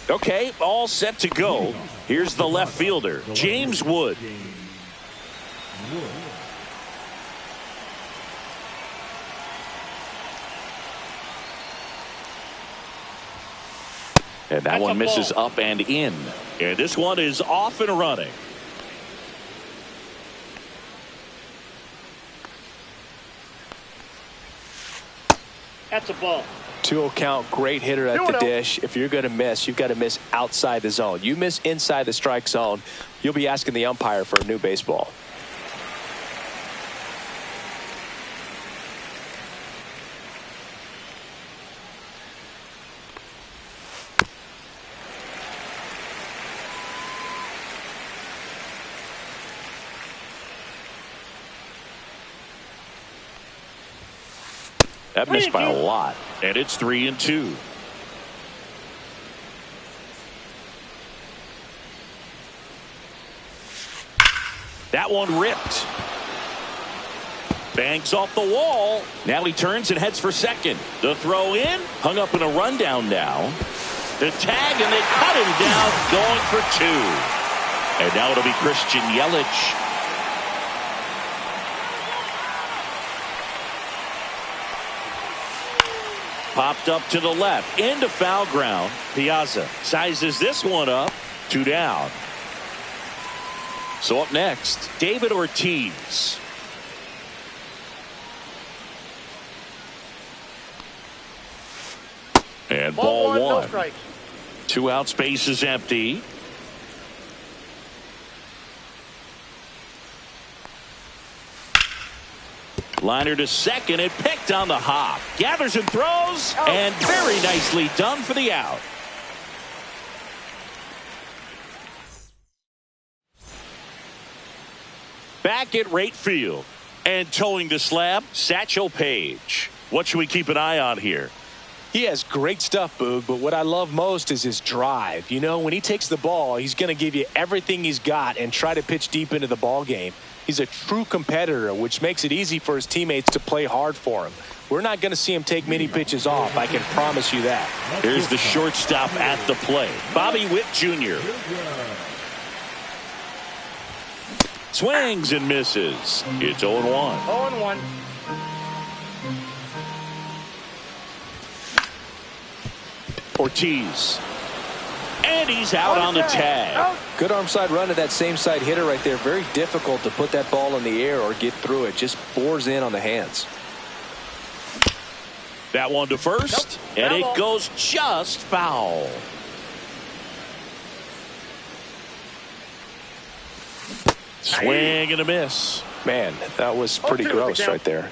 Okay, all set to go. Here's the left fielder, James Wood. And that one misses up and in. And this one is off and running. That's a ball. 2-0 count, great hitter at the dish. If you're going to miss, you've got to miss outside the zone. You miss inside the strike zone, you'll be asking the umpire for a new baseball. That missed by a lot. And it's 3-2. That one ripped. Bangs off the wall. Now he turns and heads for second. The throw in. Hung up in a rundown now. The tag, and they cut him down, going for two. And now it'll be Christian Yelich. Popped up to the left, into foul ground. Piazza sizes this one up. 2 down. So up next, David Ortiz. And ball one. No, 2 out, space is empty. Liner to second and picked on the hop. Gathers and throws, and very nicely done for the out. Back at right field and towing the slab, Satchel Paige. What should we keep an eye on here? He has great stuff, Boog, but what I love most is his drive. You know, when he takes the ball, he's going to give you everything he's got and try to pitch deep into the ball game. He's a true competitor, which makes it easy for his teammates to play hard for him. We're not going to see him take many pitches off. I can promise you that. Here's the shortstop at the plate, Bobby Witt Jr. Swings and misses. It's 0-1. 0-1. Ortiz. And he's out on the tag. Good arm side run to that same side hitter right there. Very difficult to put that ball in the air or get through it. Just bores in on the hands. That one to first. And it goes just foul. Swing and a miss. Man, that was pretty gross right there.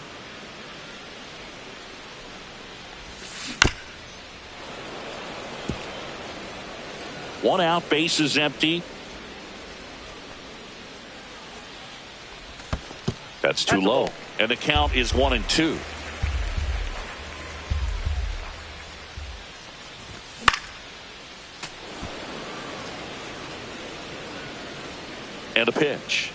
One out, base is empty. That's too low. And the count is 1-2. And a pitch.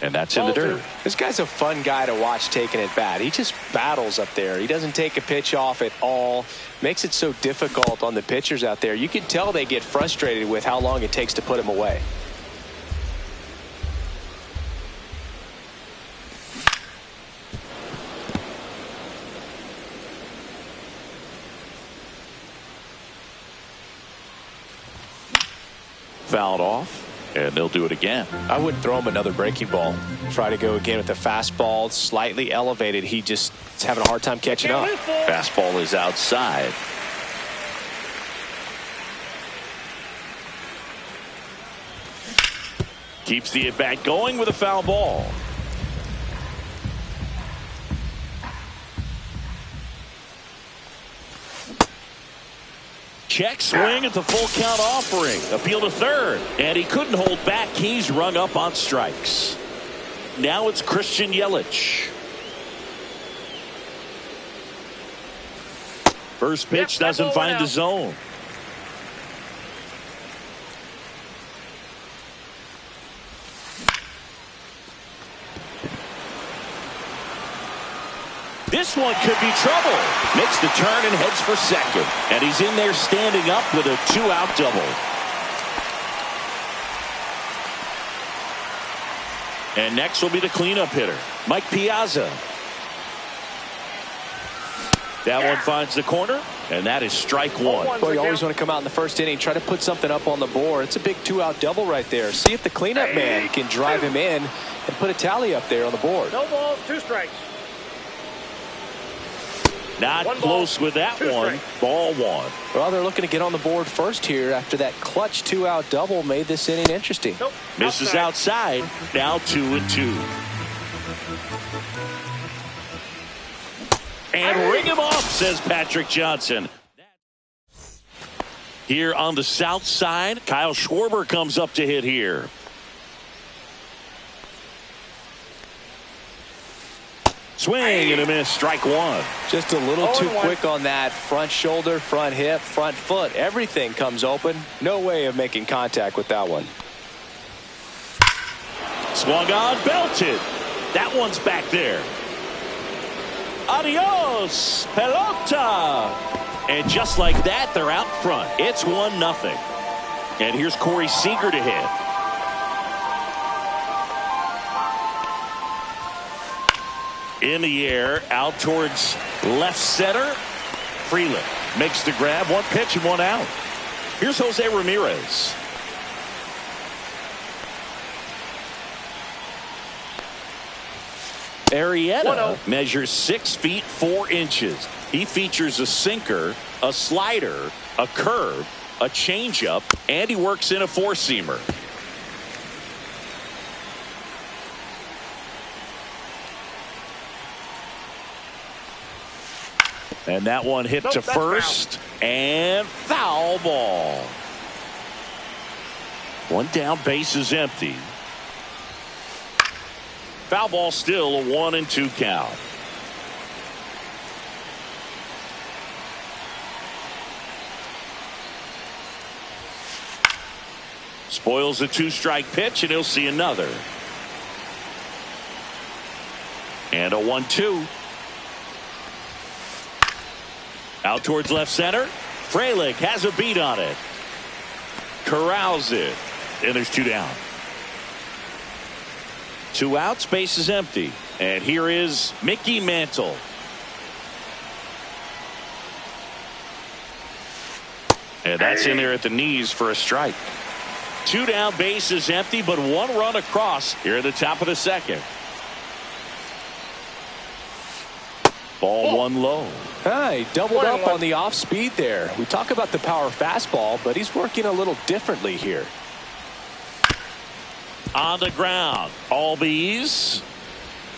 And that's in the dirt. This guy's a fun guy to watch taking it bat. He just battles up there. He doesn't take a pitch off at all. Makes it so difficult on the pitchers out there. You can tell they get frustrated with how long it takes to put him away. Fouled off. And they'll do it again. I wouldn't throw him another breaking ball. Try to go again with the fastball, slightly elevated. He just is having a hard time catching up. Fastball is outside. Keeps the at-bat going with a foul ball. Check swing at the full count offering. Appeal to third. And he couldn't hold back. He's rung up on strikes. Now it's Christian Yelich. First pitch doesn't find the zone. This one could be trouble. Makes the turn and heads for second. And he's in there standing up with a 2-out double. And next will be the cleanup hitter, Mike Piazza. That one finds the corner, and that is strike one. Well, you always want to come out in the first inning, try to put something up on the board. It's a big 2-out double right there. See if the cleanup man can drive him in and put a tally up there on the board. No balls, 2 strikes. Not close with that one. Ball 1. Well, they're looking to get on the board first here after that clutch 2-out double made this inning interesting. Nope. Misses outside. Now 2-2. And ring him off, says Patrick Johnson. Here on the south side, Kyle Schwarber comes up to hit here. Swing and a miss, strike one. Just a little too quick on that front shoulder, front hip, front foot. Everything comes open. No way of making contact with that one. Swung on, belted. That one's back there. Adios, pelota. And just like that, they're out front. It's 1-0. And here's Corey Seager to hit. In the air, out towards left center. Freeland makes the grab. 1 pitch and 1 out. Here's Jose Ramirez. Arrieta measures 6 feet 4 inches. He features a sinker, a slider, a curve, a changeup, and he works in a 4-seamer. And that one hit to first, and foul ball. 1 down, base is empty. Foul ball, still a 1-2 count. Spoils a 2-strike pitch, and he'll see another. And a 1-2. Out towards left center. Frelick has a beat on it. Corrals it. And there's 2 down. 2 outs, base is empty. And here is Mickey Mantle. And that's in there at the knees for a strike. 2 down, base is empty, but 1 run across here at the top of the second. Ball 1 low. He doubled up on the off speed there. We talk about the power fastball, but he's working a little differently here. On the ground, Albies,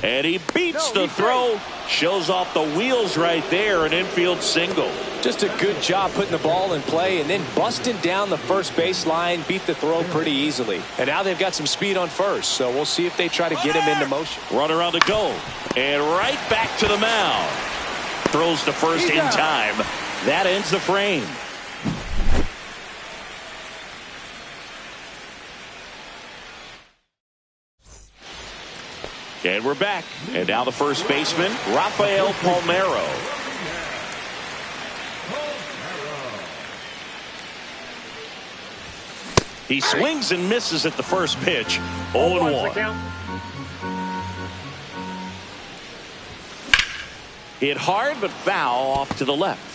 and he beats the throw. Shows off the wheels right there, an infield single. Just a good job putting the ball in play and then busting down the first baseline. Beat the throw pretty easily. And now they've got some speed on first, so we'll see if they try to get him into motion. Runner on the go, and right back to the mound. Throws to first in time. That ends the frame. And we're back. And now the first baseman, Rafael Palmeiro. He swings and misses at the first pitch. 0-1. Hit hard but foul off to the left.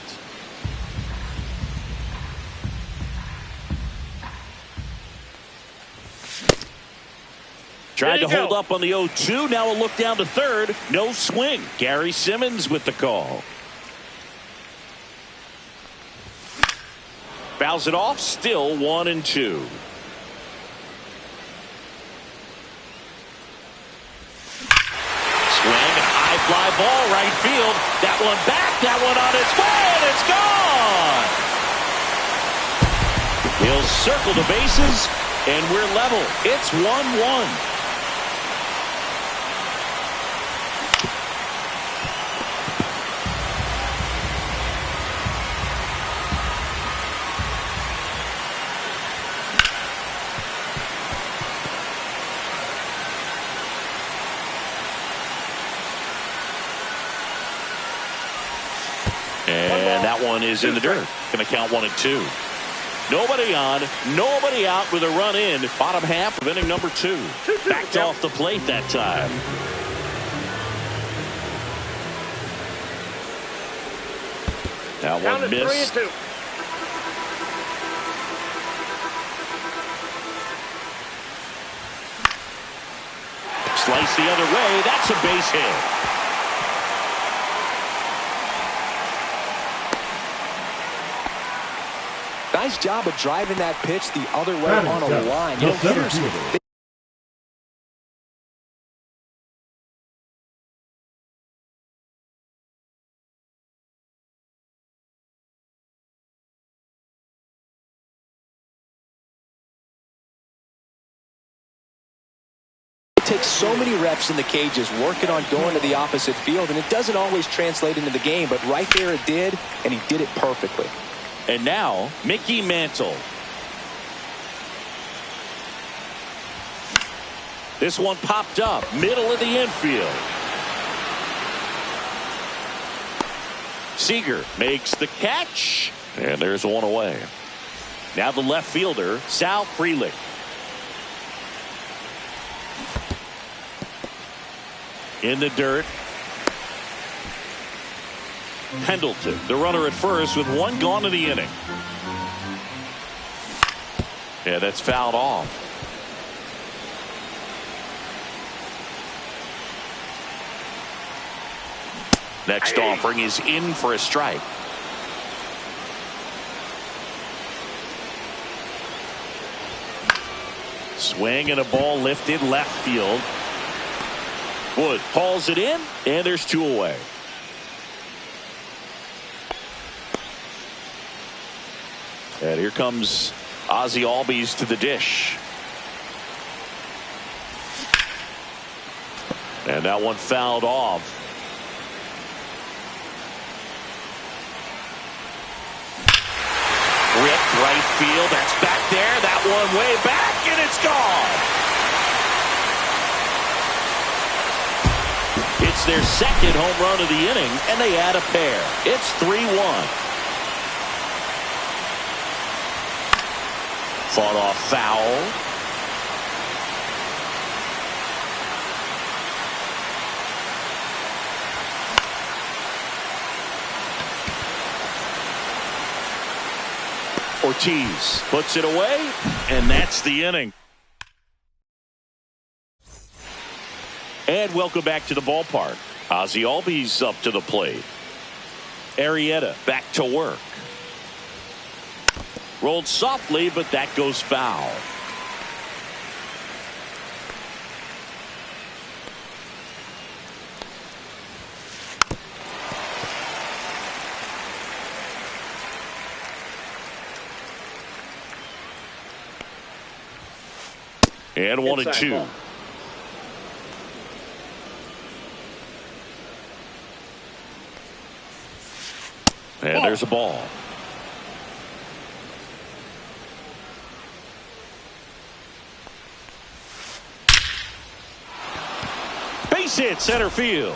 Tried to hold up on the 0-2. Now a look down to third. No swing. Gary Simmons with the call. Fouls it off. Still 1-2. Swing and high fly ball right field. That one back. That one on its way, and it's gone. He'll circle the bases, and we're level. It's 1-1. And that one is in the dirt. Going to count 1-2. Nobody on, nobody out with a run in. Bottom half of inning number 2. Backed off the plate that time. That one missed. 3-2. Slice the other way. That's a base hit. Nice job of driving that pitch the other way on a line. You know, hitters, takes so many reps in the cages working on going to the opposite field, and it doesn't always translate into the game, but right there it did, and he did it perfectly. And now Mickey Mantle. This one popped up middle of the infield. Seager makes the catch, and there's one away. Now the left fielder, Sal Frelick. In the dirt. Pendleton, the runner at first with one gone in the inning. Yeah, that's fouled off. Next offering is in for a strike. Swing and a ball lifted left field. Wood hauls it in, and there's 2 away. And here comes Ozzie Albies to the dish. And that one fouled off. Ripped right field. That's back there. That one way back, and it's gone. It's their second home run of the inning, and they add a pair. It's 3-1. Fought off foul. Ortiz puts it away, and that's the inning. And welcome back to the ballpark. Ozzie Albies up to the plate. Arrieta back to work. Rolled softly, but that goes foul. And 1-2. And there's a ball. Base hit center field.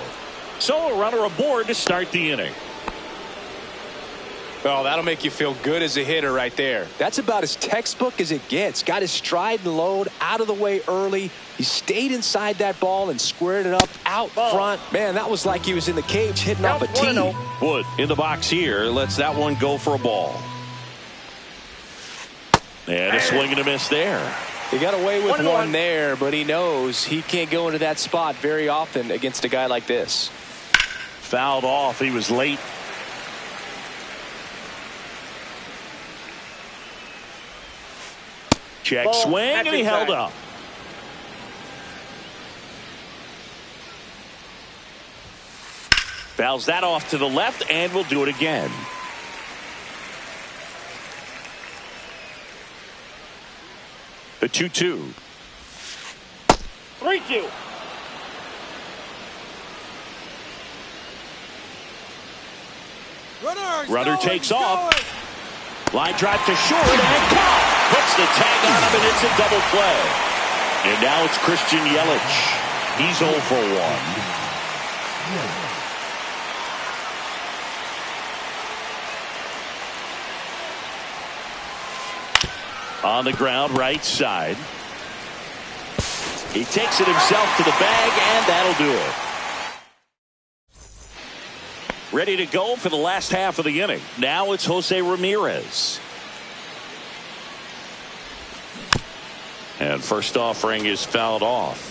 So a runner aboard to start the inning. Oh, that'll make you feel good as a hitter right there. That's about as textbook as it gets. Got his stride and load out of the way early. He stayed inside that ball and squared it up out front. Man, that was like he was in the cage hitting off a tee. Wood in the box here lets that one go for a ball. And a swing and a miss there. He got away with one there, but he knows he can't go into that spot very often against a guy like this. Fouled off. He was late. Check swing, and he held up. Fouls that off to the left, and we'll do it again. The 2-2. 3-2. Runner takes off. Line drive to short, and caught. Puts the tag on him, and it's a double play. And now it's Christian Yelich. He's 0 for 1. On the ground, right side. He takes it himself to the bag, and that'll do it. Ready to go for the last half of the inning. Now it's Jose Ramirez. And first offering is fouled off.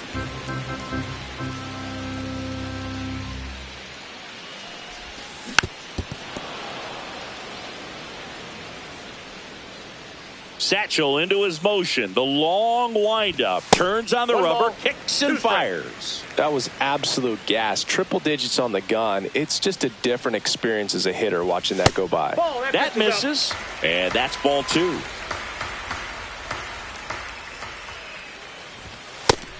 Satchel into his motion. The long windup. Turns on the rubber. Kicks and fires. That was absolute gas. Triple digits on the gun. It's just a different experience as a hitter watching that go by. That misses. And that's ball 2.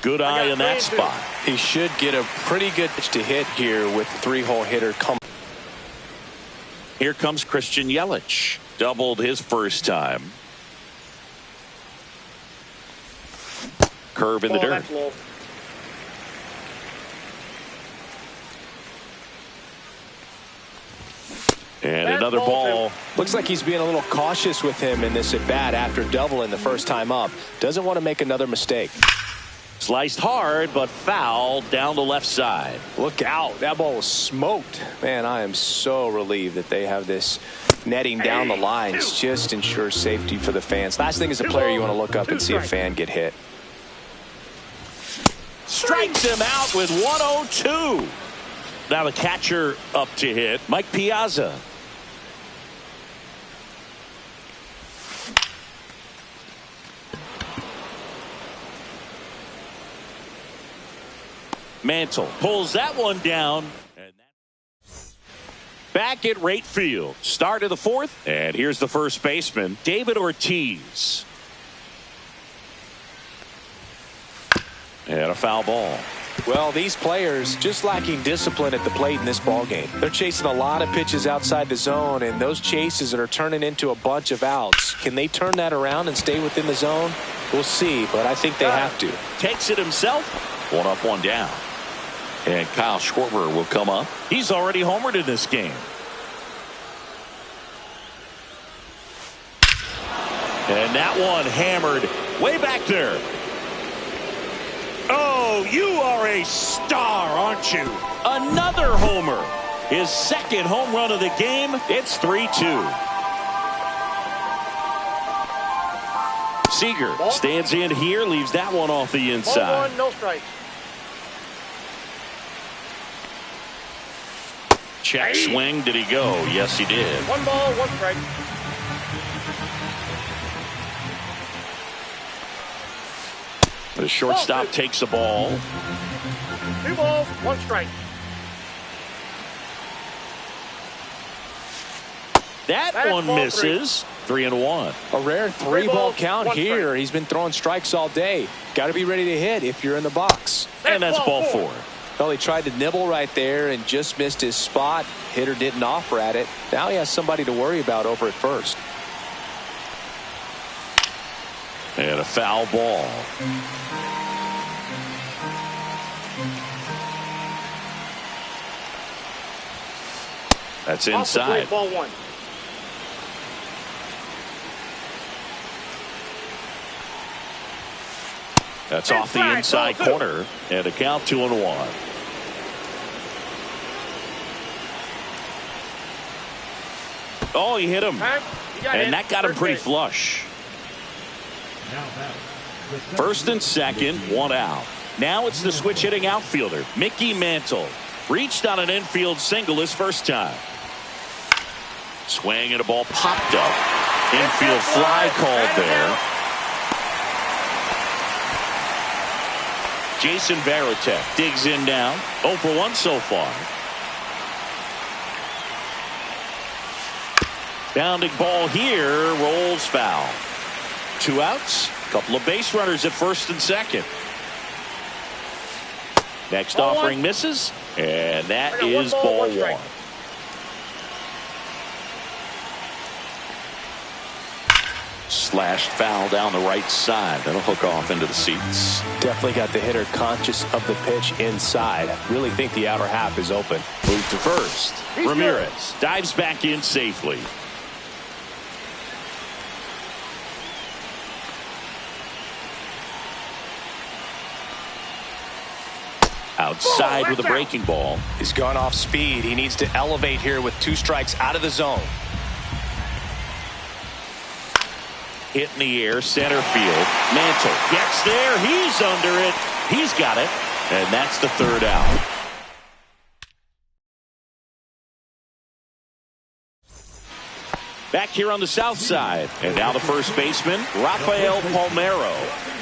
Good eye in that spot. He should get a pretty good pitch to hit here with the 3-hole hitter coming. Here comes Christian Yelich. Doubled his first time. Curve in the dirt. And another ball. Looks like he's being a little cautious with him in this at bat after doubling the first time up. Doesn't want to make another mistake. Sliced hard, but foul down the left side. Look out. That ball was smoked. Man, I am so relieved that they have this netting down the lines. Just ensures safety for the fans. Last thing as a player, you want to look up and see a fan get hit. Strikes him out with 102. Now the catcher up to hit, Mike Piazza. Mantle pulls that one down. And back at right field. Start of the 4th. And here's the first baseman, David Ortiz. And a foul ball. Well, these players just lacking discipline at the plate in this ball game. They're chasing a lot of pitches outside the zone, and those chases are turning into a bunch of outs. Can they turn that around and stay within the zone? We'll see, but I think they have to. Takes it himself. 1 up, 1 down. And Kyle Schwarber will come up. He's already homered in this game. And that one hammered way back there. Oh, you are a star, aren't you? Another homer. His second home run of the game. It's 3-2. Seager stands in here, leaves that one off the inside. 1-1, no strike. Check swing. Did he go? Yes, he did. 1 ball, 1 strike. The shortstop takes the ball. 2 balls, 1 strike. That one misses. 3-1. A rare 3-ball count 1 here. strike. He's been throwing strikes all day. Got to be ready to hit if you're in the box. And that's ball 4. Well, he tried to nibble right there and just missed his spot. Hitter didn't offer at it. Now he has somebody to worry about over at first. And a foul ball. That's inside. Ball 1. That's off the inside corner. And a count 2-1. Oh, he hit him. And that got him pretty flush. First and second, 1 out. Now it's the switch hitting outfielder, Mickey Mantle. Reached on an infield single his first time. Swing and a ball popped up. Infield fly called there. Jason Varitek digs in down. 0 for 1 so far. Bounding ball here, rolls foul. 2 outs, couple of base runners at first and second. Next offering misses, and that is ball 1. Slashed foul down the right side. That'll hook off into the seats. Definitely got the hitter conscious of the pitch inside. Really think the outer half is open. Move to first. Ramirez dives back in safely. Outside with a breaking ball. He's gone off speed. He needs to elevate here with 2 strikes out of the zone. Hit in the air, center field. Mantle gets there. He's under it. He's got it. And that's the 3rd out. Back here on the south side. And now the first baseman, Rafael Palmeiro.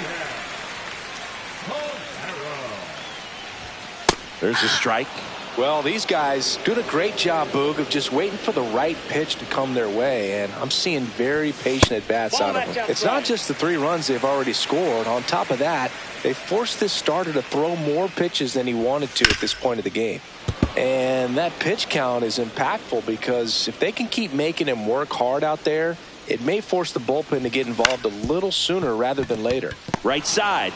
There's a strike. Well, these guys do a great job, Boog, of just waiting for the right pitch to come their way, and I'm seeing very patient at-bats out of them. It's not just the 3 runs they've already scored. On top of that, they forced this starter to throw more pitches than he wanted to at this point of the game. And that pitch count is impactful because if they can keep making him work hard out there, it may force the bullpen to get involved a little sooner rather than later. Right side.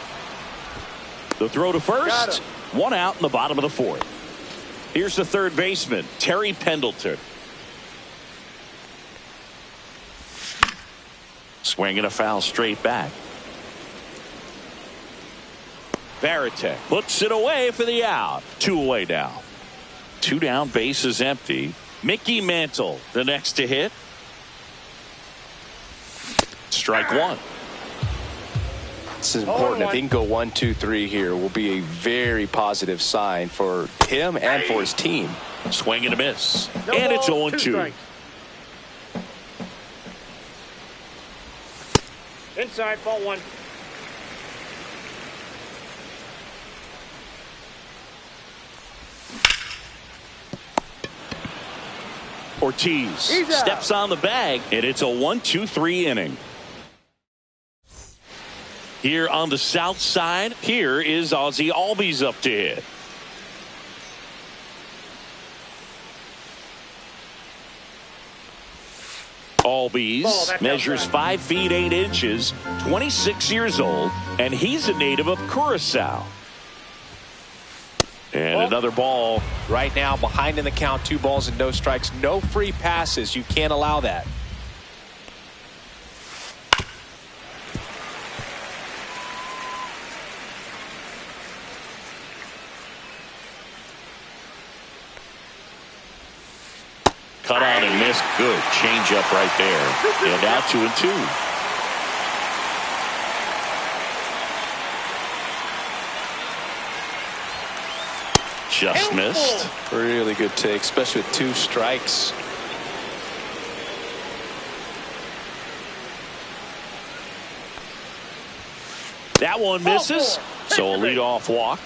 The throw to first. 1 out in the bottom of the 4th. Here's the 3rd baseman, Terry Pendleton. Swinging a foul straight back. Varitek puts it away for the out. 2 away now. 2 down, base is empty. Mickey Mantle, the next to hit. Strike 1. This is important. If he can go 1, 2, 3 here, will be a very positive sign for him and for his team. Swing and a miss. No and it's ball, 0-2. Inside, ball 1. Ortiz steps on the bag, and it's a 1-2-3 inning. Here on the south side, here is Ozzie Albies up to hit. Albies measures 5 feet 8 inches, 26 years old, and he's a native of Curacao. And another ball. Right now, behind in the count, 2 balls and no strikes. No free passes. You can't allow that. Cut on and missed. Good change up right there. And now 2-2. Just missed. Really good take, especially with 2 strikes. That one misses. So a leadoff walk.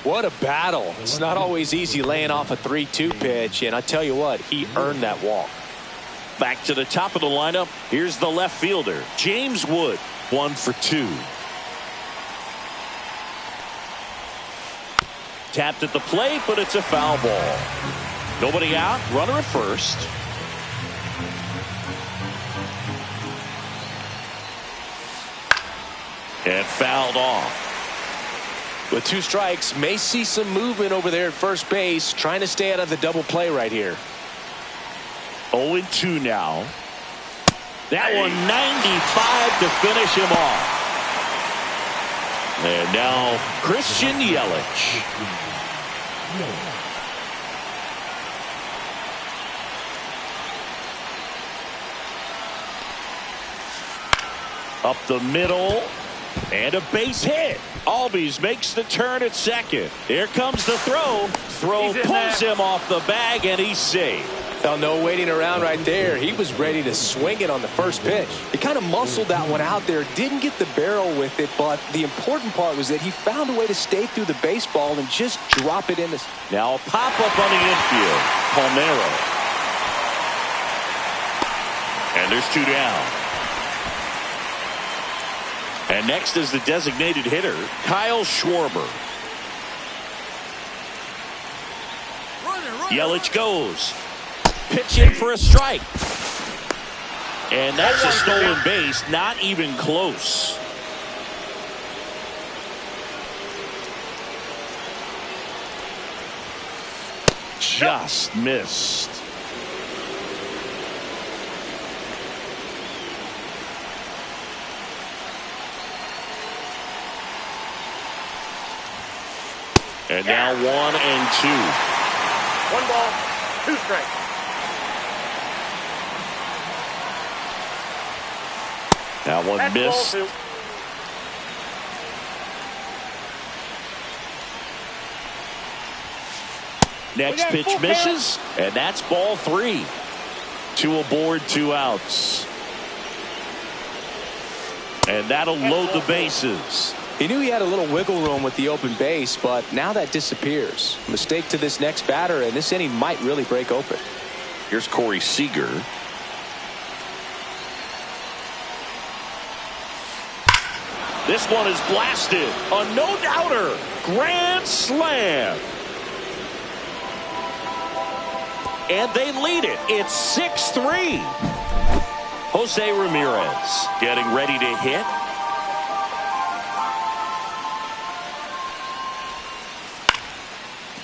What a battle. It's not always easy laying off a 3-2 pitch, and I tell you what, he earned that walk. Back to the top of the lineup. Here's the left fielder, James Wood. 1 for 2. Tapped at the plate, but it's a foul ball. Nobody out. Runner at first. And fouled off. With 2 strikes, may see some movement over there at first base, trying to stay out of the double play right here. 0-2 now. That one 95 to finish him off. And now Christian Yelich. Up the middle. And a base hit. Albies makes the turn at second. Here comes the throw. Throw pulls him off the bag, and he's safe. Now, no waiting around right there. He was ready to swing it on the first pitch. He kind of muscled that one out there. Didn't get the barrel with it, but the important part was that he found a way to stay through the baseball and just drop it in. Now a pop-up on the infield. Palmeiro. And there's 2 down. And next is the designated hitter, Kyle Schwarber. Yelich goes. Pitch in for a strike. And that's a stolen base, not even close. Just missed. And now 1-2. 1 ball, 2 strikes. That one That's missed. ball 2. Next pitch misses, and that's ball 3. 2 aboard, 2 outs. And that'll load the bases. He knew he had a little wiggle room with the open base, but now that disappears. Mistake to this next batter, and this inning might really break open. Here's Corey Seager. This one is blasted. A no-doubter. Grand slam. And they lead it. It's 6-3. Jose Ramirez getting ready to hit.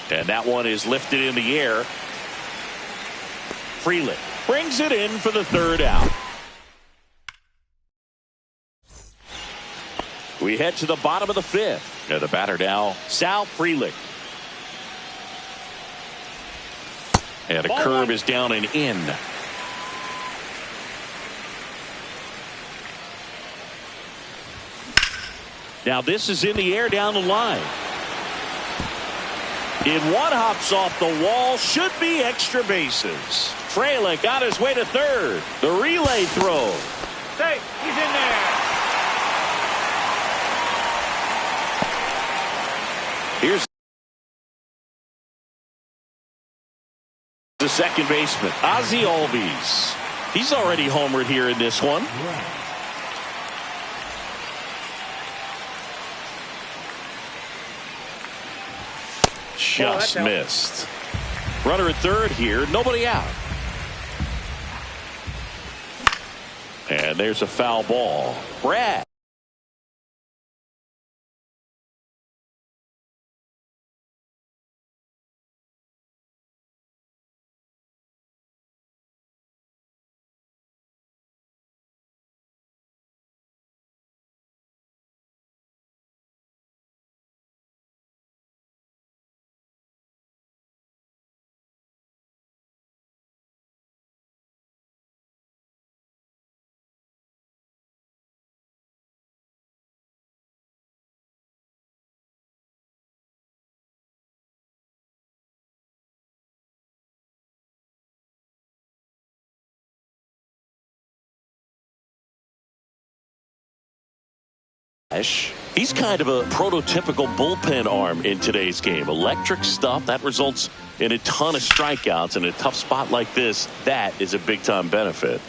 And that one is lifted in the air. Freeland brings it in for the 3rd out. We head to the bottom of the 5th. And the batter now, Sal Frelick. And a curve is down and in. Now this is in the air down the line. In one hops off the wall, should be extra bases. Frelick on his way to 3rd. The relay throw. Safe. He's in there. Here's the second baseman, Ozzie Albies. He's already homered here in this one. Just missed. Runner at 3rd here, nobody out. And there's a foul ball. Brad. He's kind of a prototypical bullpen arm in today's game. Electric stuff that results in a ton of strikeouts. In a tough spot like this, that is a big-time benefit.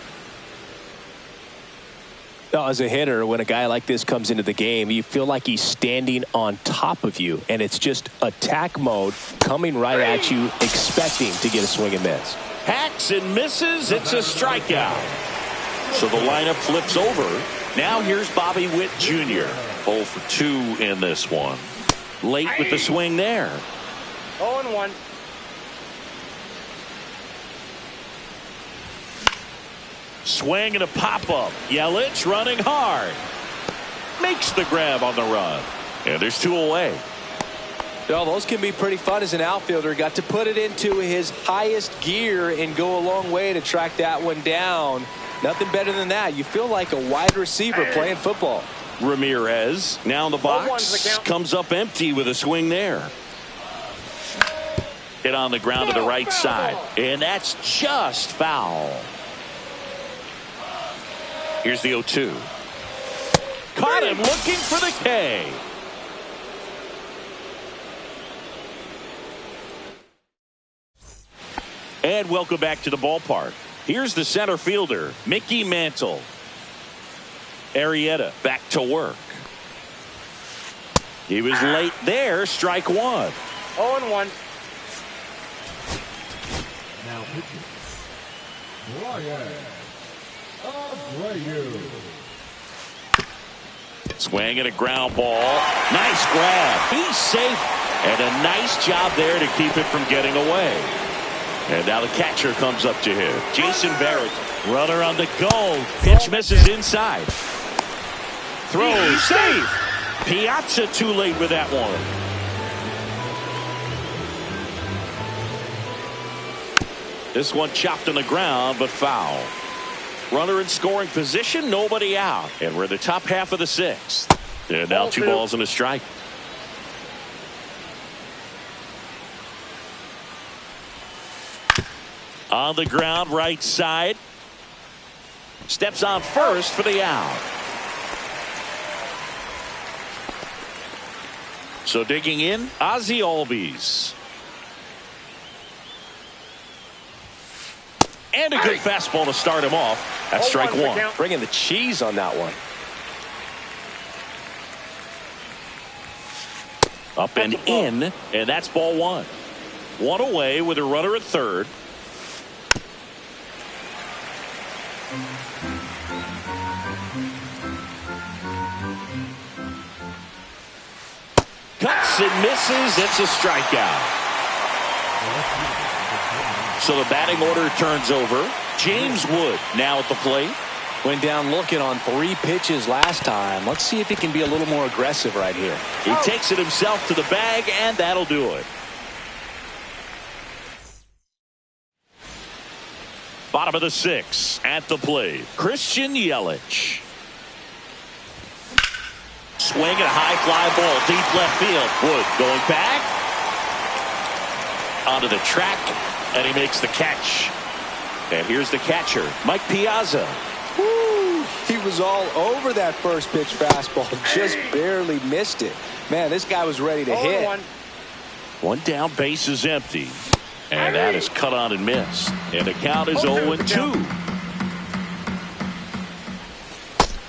As a hitter, when a guy like this comes into the game, you feel like he's standing on top of you, and it's just attack mode coming right at you, expecting to get a swing and miss. Hacks and misses. It's a strikeout. So the lineup flips over. Now here's Bobby Witt Jr. 0 for 2 in this one. Late with the swing there. 0-1. Swing and a pop-up. Yelich running hard. Makes the grab on the run. And there's 2 away. No, those can be pretty fun as an outfielder. Got to put it into his highest gear and go a long way to track that one down. Nothing better than that. You feel like a wide receiver playing football. Ramirez now in the box. Comes up empty with a swing there. Hit on the ground to the right side. And that's just foul. Here's the 0-2. Caught him looking for the K. And welcome back to the ballpark. Here's the center fielder, Mickey Mantle. Arrieta back to work. He was late there, strike 1. 0-1. Now pitching. Brian Abreu. Swing and a ground ball. Nice grab. He's safe. And a nice job there to keep it from getting away. And now the catcher comes up to him. Jason Barrett, runner on the go. Pitch misses inside. Throw safe. Piazza too late with that one. This one chopped on the ground, but foul. Runner in scoring position, nobody out. And we're in the top half of the sixth. And now 2 balls and a strike. On the ground, right side. Steps on first for the out. So digging in, Ozzie Albies. And a good fastball to start him off. That's strike one. Bringing the cheese on that one. Up and in, and that's ball one. One away with a runner at third. Cuts and misses. It's a strikeout. So the batting order turns over. James Wood now at the plate. Went down looking on 3 pitches last time. Let's see if he can be a little more aggressive right here. He takes it himself to the bag, and that'll do it. Bottom of the 6th at the plate. Christian Yelich. Swing and a high fly ball deep left field. Wood going back onto the track, and he makes the catch. And here's the catcher, Mike Piazza. Woo, he was all over that first pitch fastball. Just barely missed it. Man, this guy was ready to hit. One down, base is empty. And that is cut on and missed. And the count is 0-2.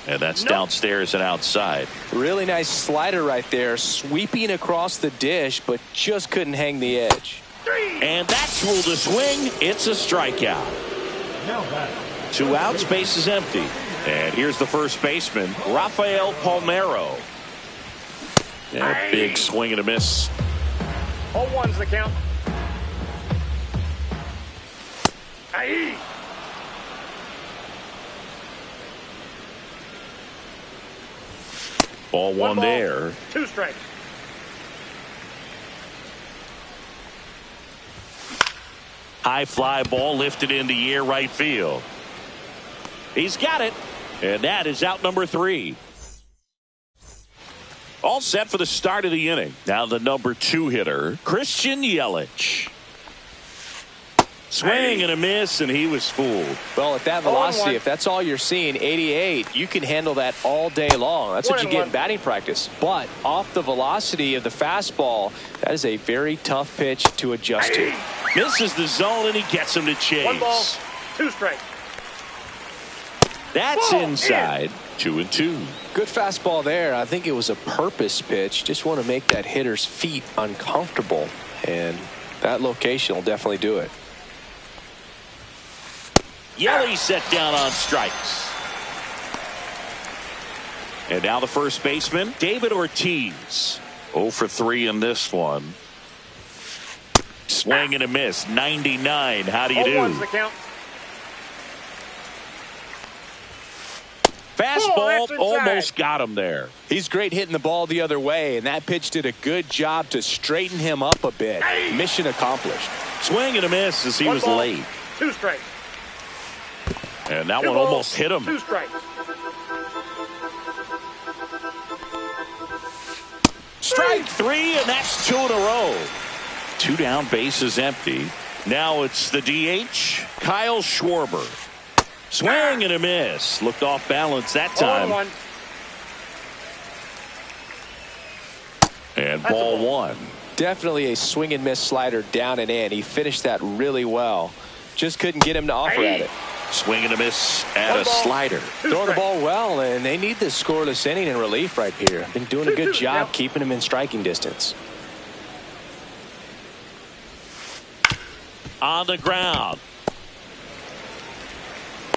And that's downstairs and outside. Really nice slider right there. Sweeping across the dish, but just couldn't hang the edge. And that's ruled a swing. It's a strikeout. 2 outs, base is empty. And here's the first baseman, Rafael Palmeiro. And a big swing and a miss. 0-1's the count. Ball one there. 2 strikes. High fly ball lifted in the air right field. He's got it. And that is out number 3. All set for the start of the inning. Now the number 2 hitter, Christian Yelich. Swing and a miss, and he was fooled. Well, at that velocity, if that's all you're seeing, 88, you can handle that all day long. That's what you get in batting practice. But off the velocity of the fastball, that is a very tough pitch to adjust to. Misses the zone, and he gets him to chase. 1 ball, 2 strikes. That's inside. 2-2. Good fastball there. I think it was a purpose pitch. Just want to make that hitter's feet uncomfortable. And that location will definitely do it. Yelich set down on strikes. And now the first baseman, David Ortiz. 0 for 3 in this one. Swing and a miss. 99. How do you do? 0-1's the count. Fastball almost got him there. He's great hitting the ball the other way, and that pitch did a good job to straighten him up a bit. Mission accomplished. Swing and a miss as he was late. 2 strikes. And that one almost hit him. 2 strikes. Strike 3, and that's 2 in a row. 2 down, base is empty. Now it's the DH, Kyle Schwarber. Swing and a miss. Looked off balance that time. 0-1. And ball 1. Definitely a swing and miss slider down and in. He finished that really well. Just couldn't get him to offer at it. Swing and a miss at a slider. Throwing the ball well, and they need this scoreless inning in relief right here. Been doing a good job keeping him in striking distance. On the ground.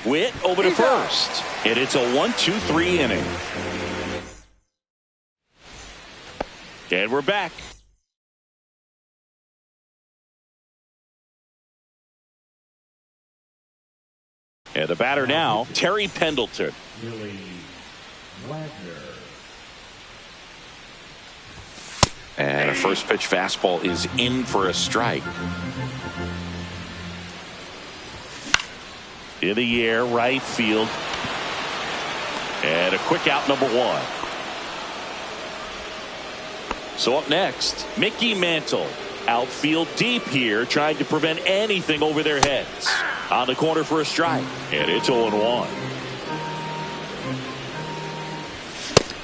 Witt over to first. And it's a 1-2-3 inning. And we're back. And the batter now, Terry Pendleton. And a first pitch fastball is in for a strike. In the air, right field. And a quick out, number one. So up next, Mickey Mantle. Outfield deep here, trying to prevent anything over their heads. On the corner for a strike. And it's 0-1.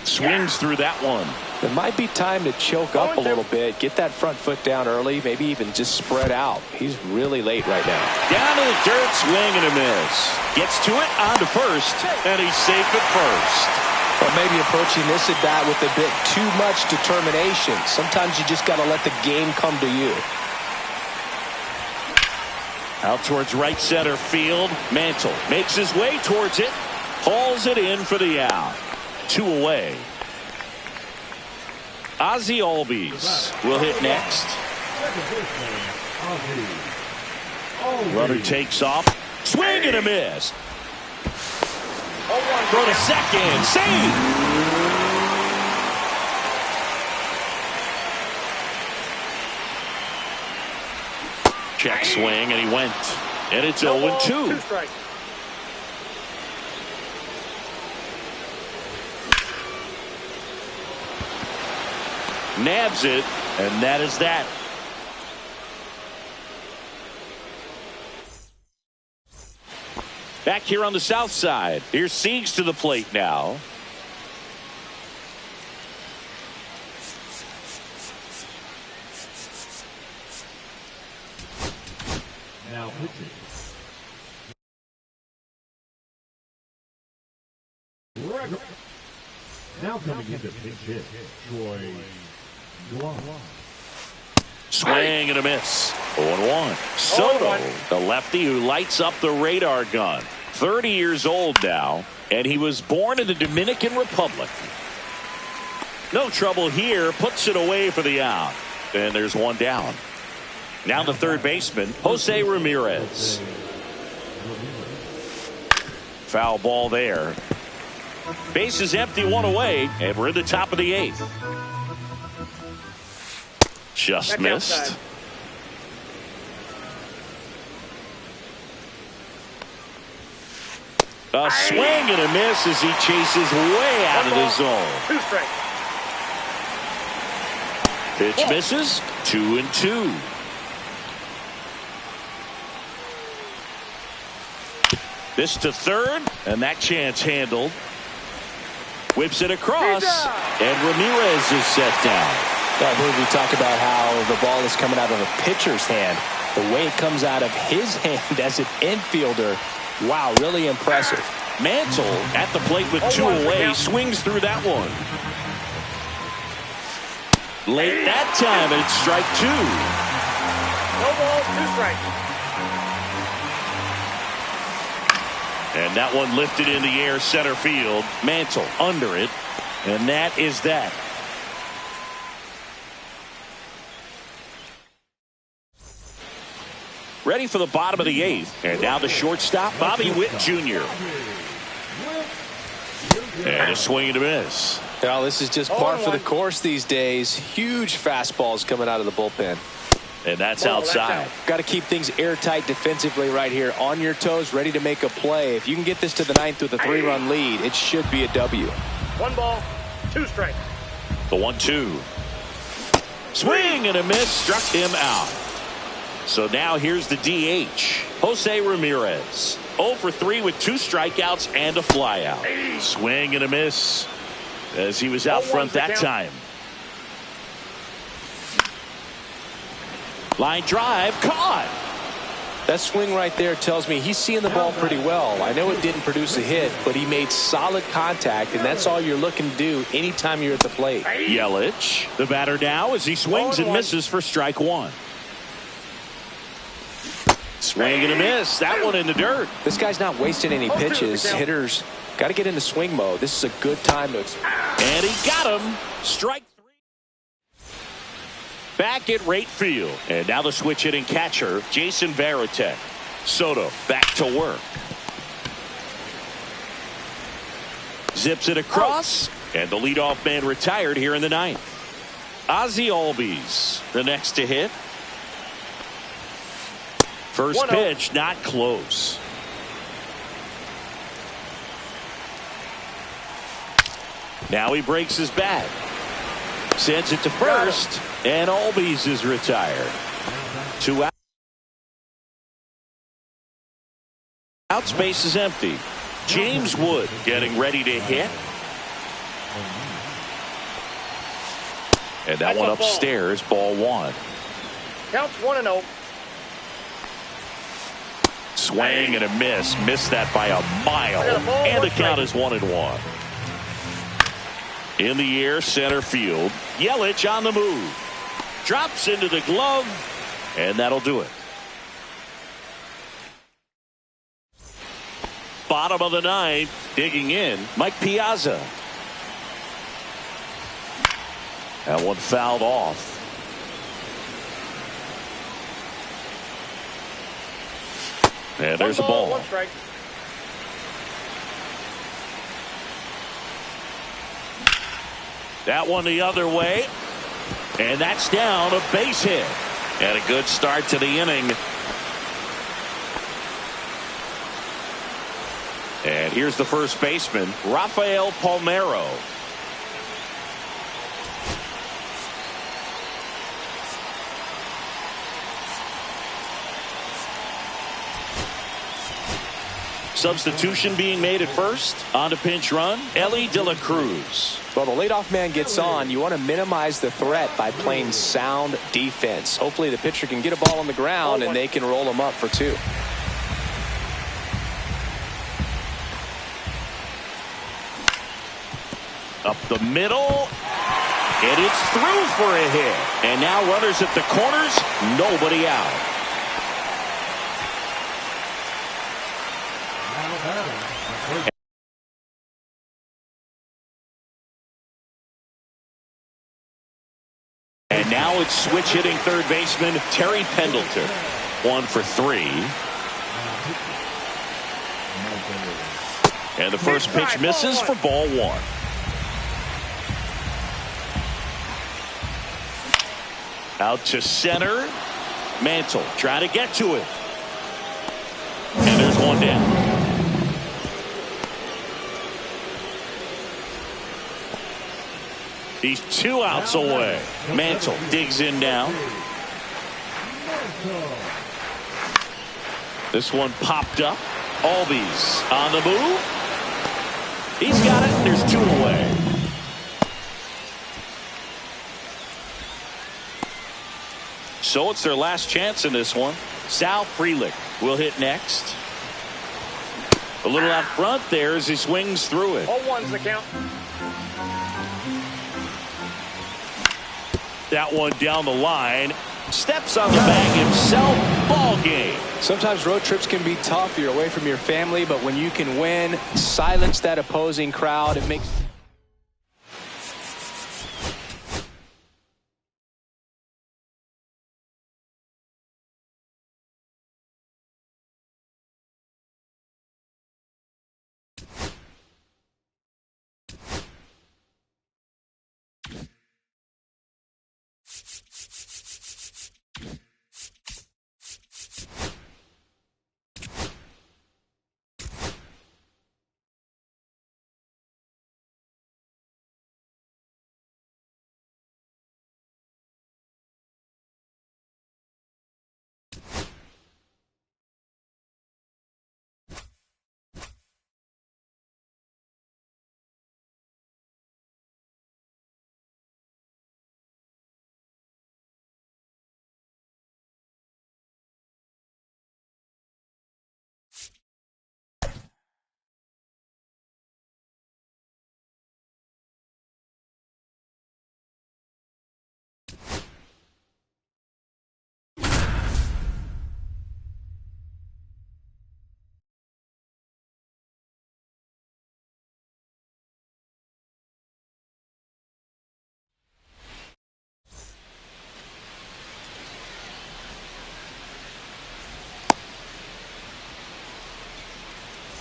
Swings through that one. It might be time to choke up a little bit, get that front foot down early, maybe even just spread out. He's really late right now. Down to the dirt, swing and a miss. Gets to it, on to first, and he's safe at first. But maybe approaching this at bat with a bit too much determination. Sometimes you just got to let the game come to you. Out towards right center field. Mantle makes his way towards it. Hauls it in for the out. 2 away. Ozzie Albies will hit next. Runner takes off. Swing and a miss. Throw to second. Save. Check swing, and he went. And it's 0-2. 2 strikes. Nabs it, and that is that. Back here on the south side. Here's Siegs to the plate now. Now pitching. Now coming into pitch hit, Troy Glove. Swing and a miss. 0-1. Soto, the lefty who lights up the radar gun. 30 years old now, and he was born in the Dominican Republic. No trouble here. Puts it away for the out. And there's one down. Now the third baseman, Jose Ramirez. Foul ball there. Base is empty, 1 away, and we're in the top of the 8th. Just Back missed. outside. A swing and a miss as he chases way out of the zone. 2 strikes. Pitch misses. 2-2. This to third, and that chance handled. Whips it across, and Ramirez is set down. I heard we talk about how the ball is coming out of a pitcher's hand. The way it comes out of his hand as an infielder, wow, really impressive. Mantle at the plate with 2 away, swings through that one. Late that time, and it's strike 2. No balls, 2 strikes. And that one lifted in the air, center field. Mantle under it, and that is that. Ready for the bottom of the 8th, and now the shortstop, Bobby Witt Jr. And a swing and a miss. Well, this is just par for the course these days. Huge fastballs coming out of the bullpen. And that's outside. Got to keep things airtight defensively right here. On your toes, ready to make a play. If you can get this to the 9th with a 3-run lead, it should be a W. 1 ball, 2 strikes. The 1-2. Swing and a miss, struck him out. So now here's the DH, Jose Ramirez. 0 for 3 with 2 strikeouts and a flyout. Swing and a miss as he was out front that time. Line drive, caught. That swing right there tells me he's seeing the ball pretty well. I know it didn't produce a hit, but he made solid contact, and that's all you're looking to do anytime you're at the plate. Yelich, the batter now as he swings and misses for strike 1. Swing and a miss. That one in the dirt. This guy's not wasting any pitches. Hitters got to get into swing mode. This is a good time to. And he got him. Strike 3. Back at right field. And now the switch hitting catcher, Jason Varitek. Soto back to work. Zips it across. And the leadoff man retired here in the 9th. Ozzie Albies, the next to hit. First pitch, not close. Now he breaks his bat. Sends it to first. And Albies is retired. 2 out. Out space is empty. James Wood getting ready to hit. And that one upstairs, ball 1. Counts 1-0. Swing and a miss. Missed that by a mile. And the count is 1-1. In the air, center field. Yelich on the move. Drops into the glove. And that'll do it. Bottom of the 9th. Digging in, Mike Piazza. That one fouled off. And there's a ball. 1 strike. That one the other way. And that's down, a base hit. And a good start to the inning. And here's the first baseman, Rafael Palmeiro. Substitution being made at first. On to pinch run, Ellie De La Cruz. Well, the leadoff man gets on. You want to minimize the threat by playing sound defense. Hopefully the pitcher can get a ball on the ground and they can roll him up for 2. Up the middle. And it's through for a hit. And now runners at the corners. Nobody out. And now it's switch hitting third baseman Terry Pendleton. 1 for 3. And the first pitch misses for ball 1. Out to center. Mantle trying to get to it. And there's one down. He's 2 outs away. Mantle digs in now. This one popped up. Albies on the move. He's got it. There's 2 away. So it's their last chance in this one. Sal Frelick will hit next. A little out front there as he swings through it. All 1's the count. That one down the line. Steps on the bag himself. Ball game. Sometimes road trips can be tough. You're away from your family, but when you can win, silence that opposing crowd. It makes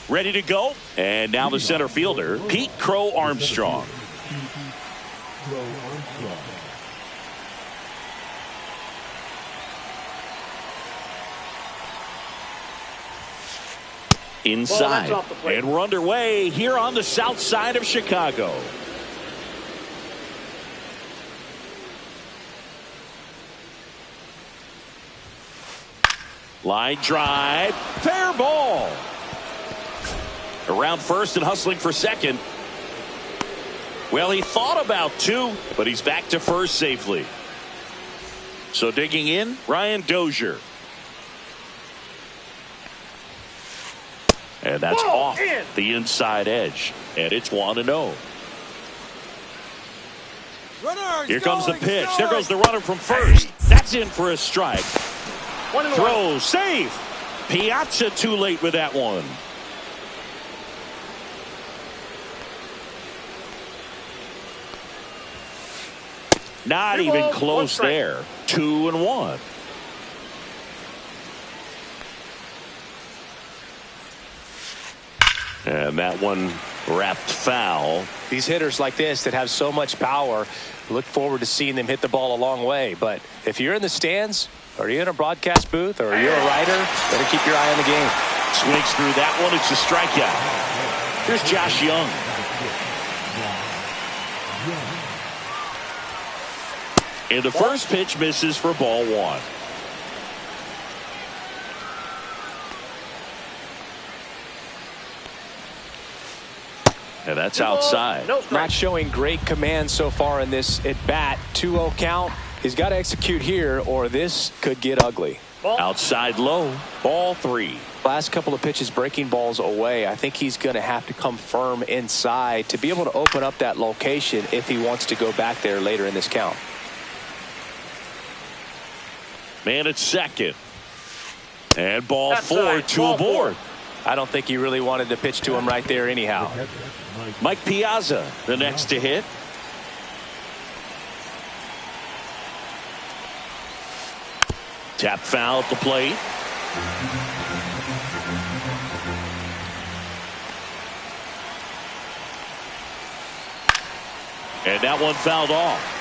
ready to go. And now the center fielder, Pete Crow Armstrong. Inside. And we're underway here on the south side of Chicago. Line drive. Fair ball. Around first and hustling for second. Well, he thought about two, but he's back to first safely. So digging in, Ryan Dozier. And that's off the inside edge. And it's 1-0. Here comes the pitch. There goes the runner from first. That's in for a strike. Throw, safe. Piazza too late with that one. Not even close there. 2-1. And that one wrapped foul. These hitters like this that have so much power, look forward to seeing them hit the ball a long way. But if you're in the stands, or you're in a broadcast booth, or you're a writer, better keep your eye on the game. Swings through that one. It's a strikeout. Here's Josh Young. And the first pitch misses for ball one. And that's outside. Not showing great command so far in this at bat. 2-0 count. He's got to execute here or this could get ugly. Outside low. Ball three. Last couple of pitches breaking balls away. I think he's going to have to come firm inside to be able to open up that location if he wants to go back there later in this count. Man at second. And ball four, two aboard. I don't think he really wanted to pitch to him right there anyhow. Mike Piazza, the next to hit. Tap foul at the plate. And that one fouled off.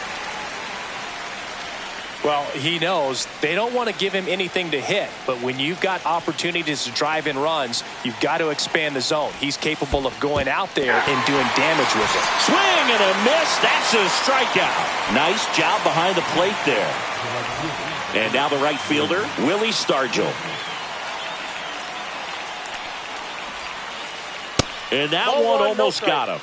Well, he knows they don't want to give him anything to hit, but when you've got opportunities to drive in runs, you've got to expand the zone. He's capable of going out there and doing damage with it. Swing and a miss. That's a strikeout. Nice job behind the plate there. And now the right fielder, Willie Stargell. And that one almost got him.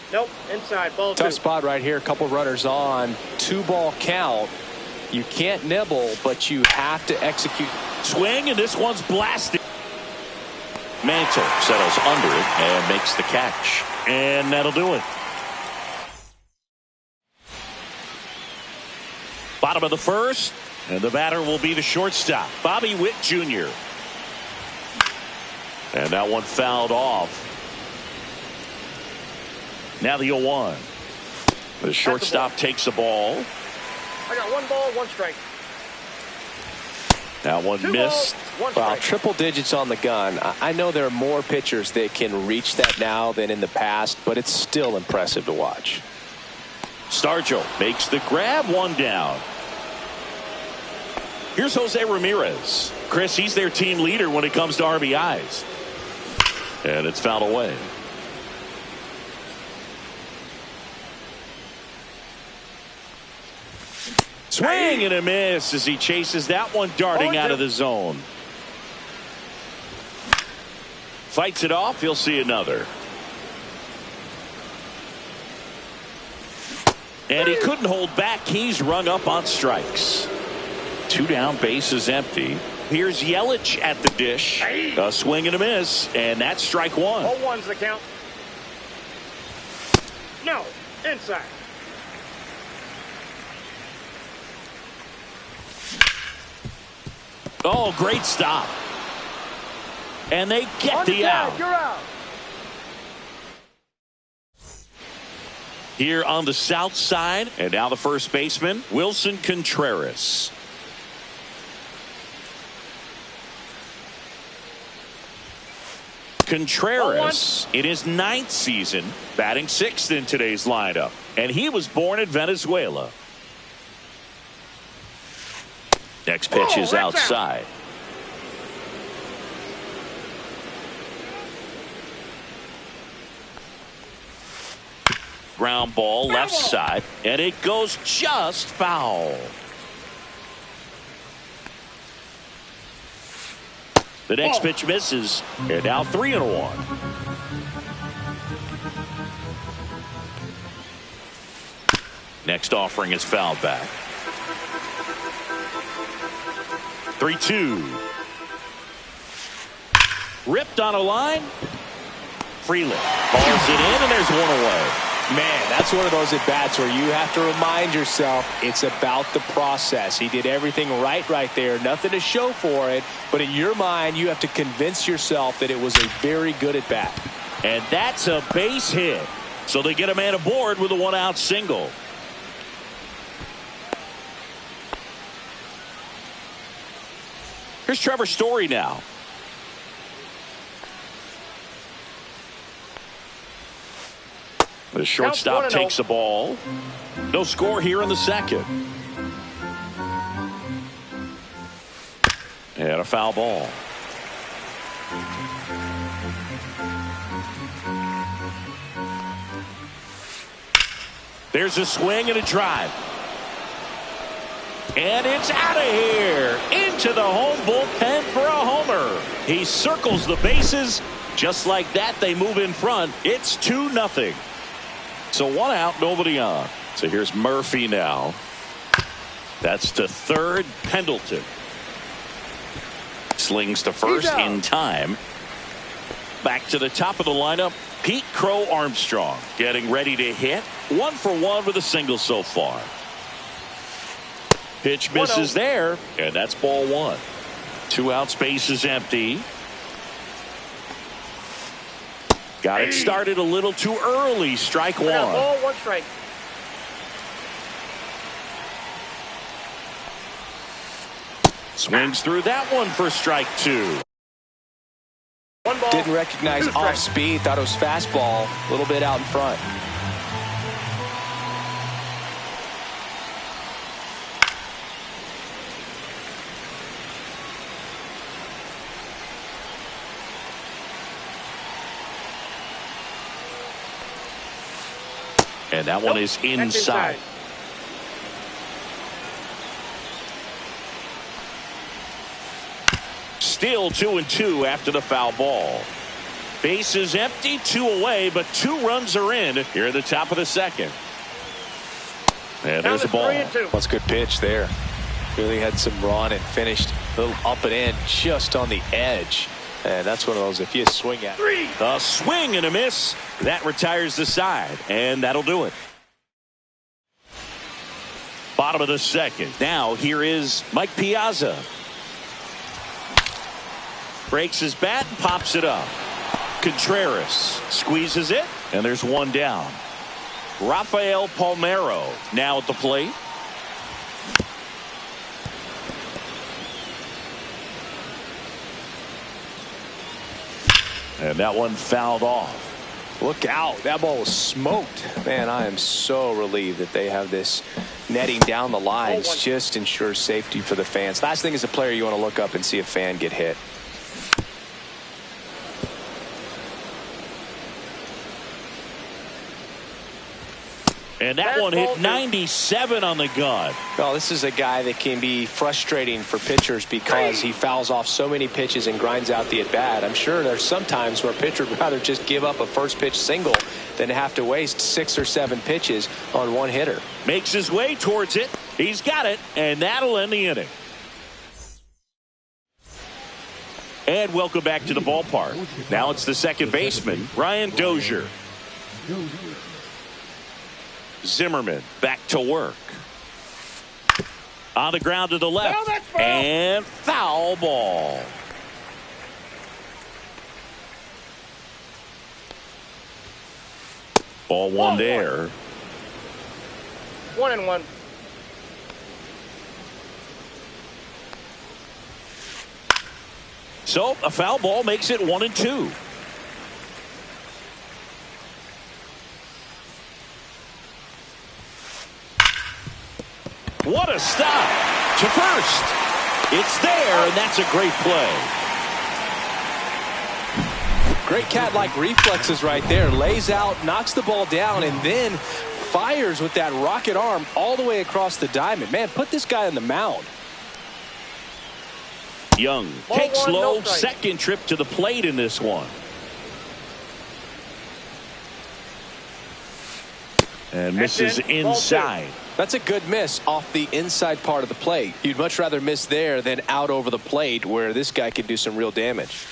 Nope, inside, ball two. Tough spot right here. A couple runners on. 2-ball count. You can't nibble, but you have to execute. Swing, and this one's blasted. Mantle settles under it and makes the catch. And that'll do it. Bottom of the first, and the batter will be the shortstop, Bobby Witt Jr. And that one fouled off. Now the 0-1. The shortstop takes the ball. I got 1 ball, 1 strike. That one 2 missed. balls, 1 strike. Well, triple digits on the gun. I know there are more pitchers that can reach that now than in the past, but it's still impressive to watch. Stargell makes the grab, 1 down. Here's Jose Ramirez. Chris, he's their team leader when it comes to RBIs. And it's fouled away. Swing and a miss as he chases that one darting out of the zone. Fights it off. He'll see another. And he couldn't hold back. He's rung up on strikes. 2 down, base is empty. Here's Yelich at the dish. A swing and a miss, and that's strike 1. 0-1's the count. No, inside. Oh, great stop. And they get the out. You're out. Here on the south side, and now the first baseman, Wilson Contreras. Contreras in his 9th season, batting 6th in today's lineup, and he was born in Venezuela. Next pitch is outside. Ground ball left side, and it goes just foul. The next pitch misses, and now 3-1. Next offering is fouled back. 3-2. Ripped on a line. Freeland balls it in, and there's one away. Man, that's one of those at-bats where you have to remind yourself it's about the process. He did everything right there. Nothing to show for it. But in your mind, you have to convince yourself that it was a very good at-bat. And that's a base hit. So they get a man aboard with a one-out single. Here's Trevor Story now. The shortstop takes the ball. No score here in the second. And a foul ball. There's a swing and a drive. And it's out of here. Into the home bullpen for a homer. He circles the bases. Just like that, they move in front. It's 2-0. So one out, nobody on. So here's Murphy now. That's to third. Pendleton slings to first in time. Back to the top of the lineup, Pete Crow Armstrong getting ready to hit. 1 for 1 with a single so far. Pitch misses there, and that's ball 1. 2 outs, base is empty. Got it started a little too early. Strike 1. Ball, 1 strike. Swings through that one for strike 2. 1 ball. Didn't recognize off speed. Thought it was fastball. A little bit out in front. And that one is inside. Still 2-2 after the foul ball. Base is empty, 2 away, but 2 runs are in here at the top of the second. And there's the ball. That's a good pitch there. Really had some run and finished a little up and in just on the edge. And that's one of those, if you swing at it. A swing and a miss. That retires the side, and that'll do it. Bottom of the second. Now here is Mike Piazza. Breaks his bat and pops it up. Contreras squeezes it, and there's 1 down. Rafael Palmeiro now at the plate. And that one fouled off. Look out. That ball was smoked. Man, I am so relieved that they have this netting down the lines. Just ensures safety for the fans. Last thing as a player, you want to look up and see a fan get hit. And that one hit 97 on the gun. Well, this is a guy that can be frustrating for pitchers because he fouls off so many pitches and grinds out the at-bat. I'm sure there's some times where a pitcher would rather just give up a first pitch single than have to waste 6 or 7 pitches on one hitter. Makes his way towards it. He's got it, and that'll end the inning. And welcome back to the ballpark. Now it's the second baseman, Ryan Dozier. Zimmerman back to work. On the ground to the left. And foul ball. Ball 1 there. 1-1. So a foul ball makes it 1-2. What a stop to first. It's there, and that's a great play. Great cat-like reflexes right there. Lays out, knocks the ball down, and then fires with that rocket arm all the way across the diamond. Man, put this guy on the mound. Young takes slow, second trip to the plate in this one. And misses inside. That's a good miss off the inside part of the plate. You'd much rather miss there than out over the plate where this guy can do some real damage.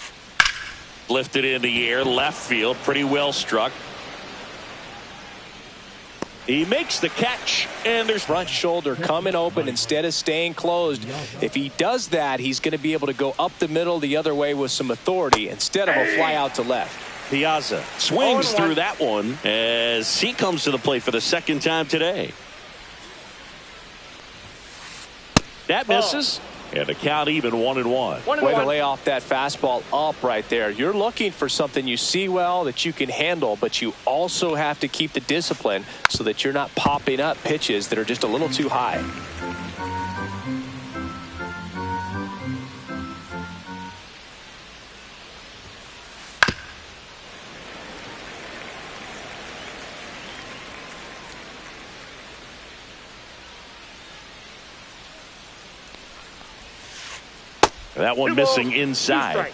Lifted in the air, left field, pretty well struck. He makes the catch, and there's front shoulder coming open instead of staying closed. If he does that, he's going to be able to go up the middle the other way with some authority instead of a fly out to left. Piazza swings through that one as he comes to the plate for the second time today. That misses. And the count even 1-1. Way to lay off that fastball up right there. You're looking for something you see well that you can handle, but you also have to keep the discipline so that you're not popping up pitches that are just a little too high. That one missing inside.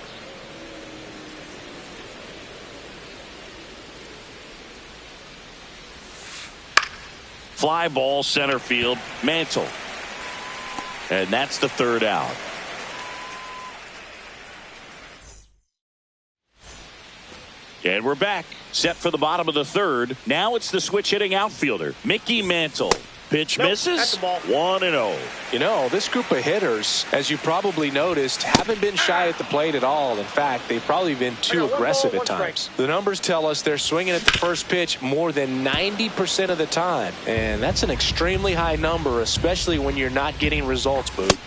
Fly ball center field, Mantle. And that's the third out. And we're back. Set for the bottom of the third. Now it's the switch hitting outfielder, Mickey Mantle. Pitch misses. 1-0. You know, this group of hitters, as you probably noticed, haven't been shy at the plate at all. In fact, they've probably been too aggressive at times. The numbers tell us they're swinging at the first pitch more than 90% of the time. And that's an extremely high number, especially when you're not getting results, Boog.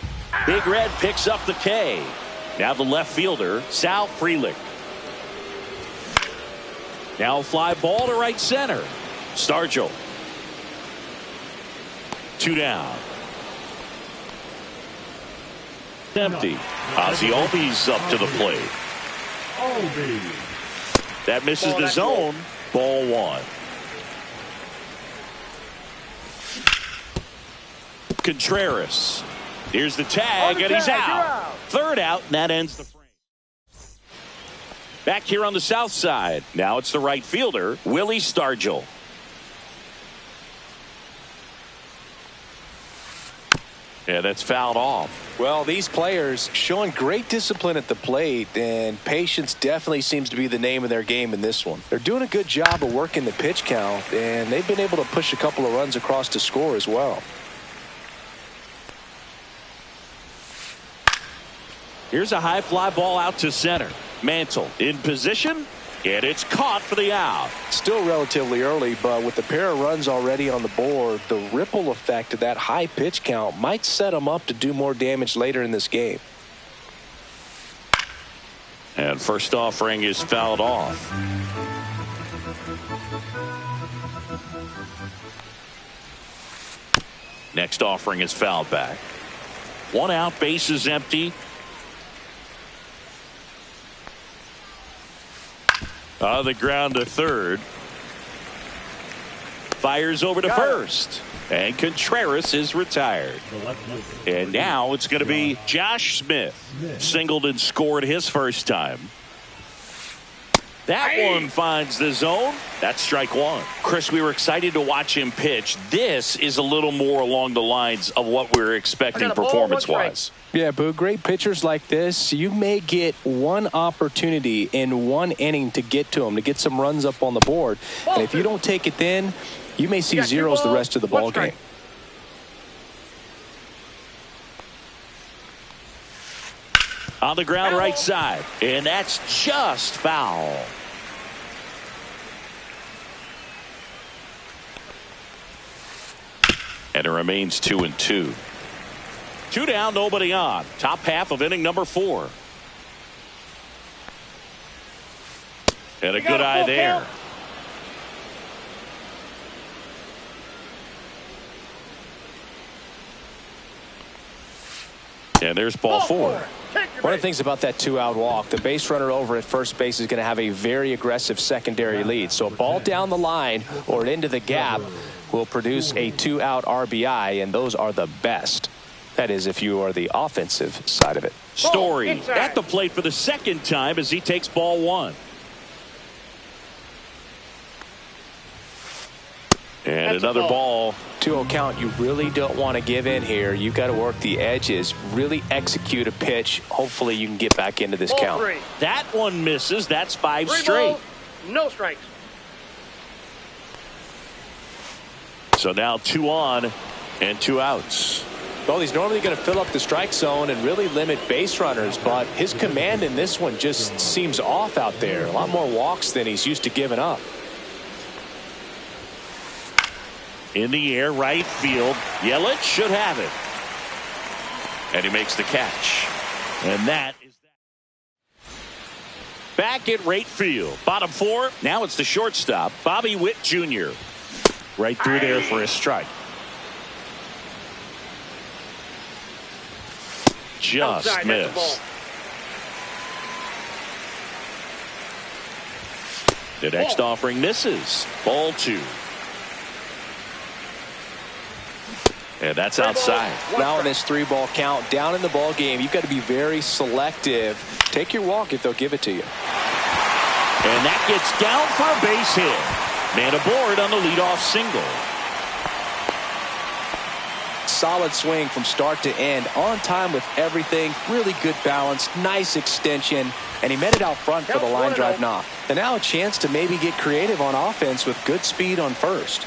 Big Red picks up the K. Now the left fielder, Sal Frelick. Now fly ball to right center. Stargell. 2 down. Empty. Ozzie Albies up to the plate. That misses the zone. Ball 1. Contreras. Here's the tag, and he's out. Third out, and that ends the frame. Back here on the south side. Now it's the right fielder, Willie Stargell. Yeah, that's fouled off. Well, these players showing great discipline at the plate, and patience definitely seems to be the name of their game in this one. They're doing a good job of working the pitch count, and they've been able to push a couple of runs across to score as well. Here's a high fly ball out to center. Mantle in position, and it's caught for the out. Still relatively early, but with a pair of runs already on the board, the ripple effect of that high pitch count might set them up to do more damage later in this game. And first offering is fouled off. Next offering is fouled back. 1 out, base is empty. On the ground to third. Fires over to first. And Contreras is retired. And now it's going to be Josh Smith. Singled and scored his first time. That one finds the zone. That's strike 1. Chris, we were excited to watch him pitch. This is a little more along the lines of what we were expecting performance-wise. Yeah, but great pitchers like this, you may get one opportunity in one inning to get to them, to get some runs up on the board. And if you don't take it then, you may see zeros the rest of the ball game. On the ground right side, and that's just foul. And it remains 2-2. 2 down, nobody on. Top half of inning number 4. And a good eye there. And there's ball 4. One of the things about that 2-out walk, the base runner over at first base is going to have a very aggressive secondary lead. So a ball down the line or into the gap will produce a 2-out RBI, and those are the best. That is, if you are the offensive side of it. Story at the plate for the second time as he takes ball one. And another ball. 2-0 count. You really don't want to give in here. You've got to work the edges, really execute a pitch. Hopefully you can get back into this count. That one misses. That's 5 3 straight. balls, no strikes. So now 2 on and 2 outs. Well, he's normally going to fill up the strike zone and really limit base runners, but his command in this one just seems off out there. A lot more walks than he's used to giving up. In the air, right field. Yelich should have it. And he makes the catch. And that is that. Back at right field. Bottom 4. Now it's the shortstop, Bobby Witt Jr. Right through there for a strike. Just Outside, missed. The next offering misses. Ball 2. And that's outside. Now in this 3-ball count, down in the ball game, you've got to be very selective. Take your walk if they'll give it to you. And that gets down for a base hit. Man aboard on the leadoff single. Solid swing from start to end, on time with everything, really good balance, nice extension, and he met it out front for the line drive knock. And now a chance to maybe get creative on offense with good speed on first.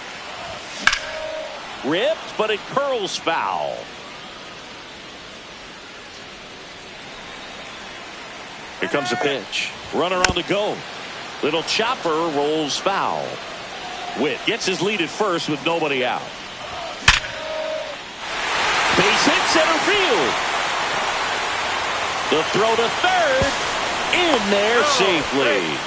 Ripped, but it curls foul. Here comes a pitch. Runner on the go. Little chopper rolls foul. Witt gets his lead at first with nobody out. Base hit center field. The throw to third. In there safely.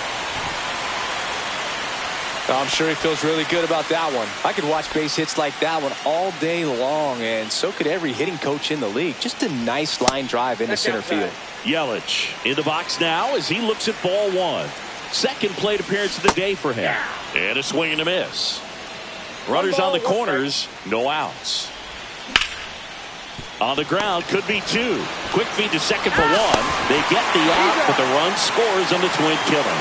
I'm sure he feels really good about that one. I could watch base hits like that one all day long, and so could every hitting coach in the league. Just a nice line drive into center field. Yelich in the box now as he looks at ball 1. Second plate appearance of the day for him. And a swing and a miss. Runners on the corners, no outs. On the ground, could be 2. Quick feed to second for 1. They get the out, but the run scores on the twin killer.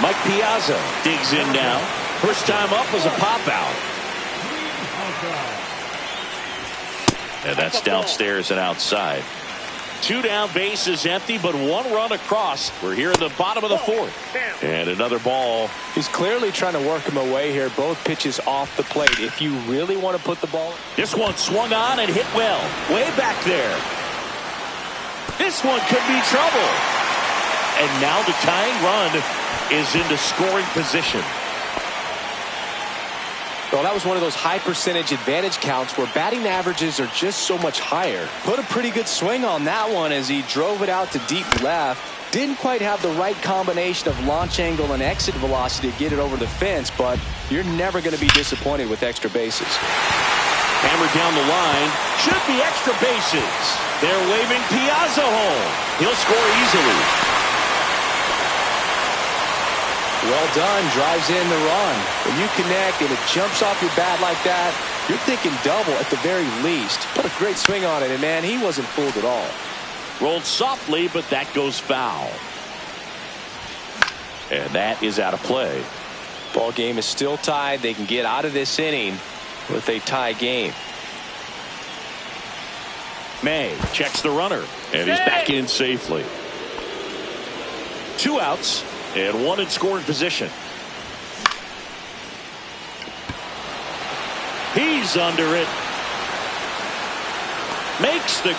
Mike Piazza digs in now. First time up was a pop out. And that's downstairs and outside. 2 down, bases empty, but 1 run across. We're here in the bottom of the 4th. And another ball. He's clearly trying to work him away here. Both pitches off the plate. If you really want to put the ball. This one swung on and hit well. Way back there. This one could be trouble. And now the tying run is into scoring position. Well, that was one of those high percentage advantage counts where batting averages are just so much higher. Put a pretty good swing on that one as he drove it out to deep left. Didn't quite have the right combination of launch angle and exit velocity to get it over the fence, but you're never going to be disappointed with extra bases. Hammered down the line. Should be extra bases. They're waving Piazza home. He'll score easily. Well done, drives in the run. When you connect and it jumps off your bat like that, you're thinking double at the very least. Put a great swing on it, and man, he wasn't fooled at all. Rolled softly, but that goes foul. And that is out of play. Ball game is still tied. They can get out of this inning with a tie game. May checks the runner, and he's back in safely. 2 outs. And 1 in scoring position. He's under it. Makes the